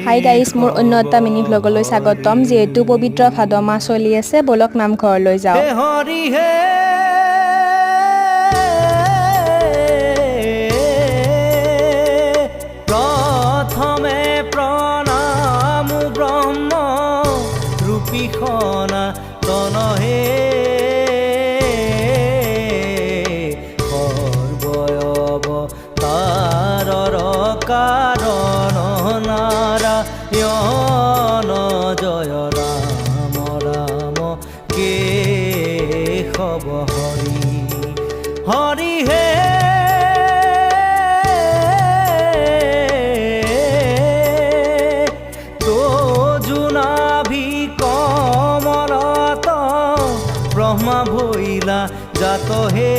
Hi guys, মোৰ অন্য এটা মিনি ভ্লগলৈ স্বাগতম। যিহেতু পবিত্ৰ ভাদ মাহ চলি আছে, বলক নামঘৰলৈ যাওঁ। হৰি হে প্ৰথমে প্ৰণাম ব্ৰহ্ম ৰূপীষণা তনহে সৰ্বয়ব তাৰৰ কাৰণ নাৰায়ণ জয় ৰাম ৰাম কেশৱ হৰি হৰি হে তোজুনাভি কমলত ব্ৰহ্মা ভৈলা জাত হে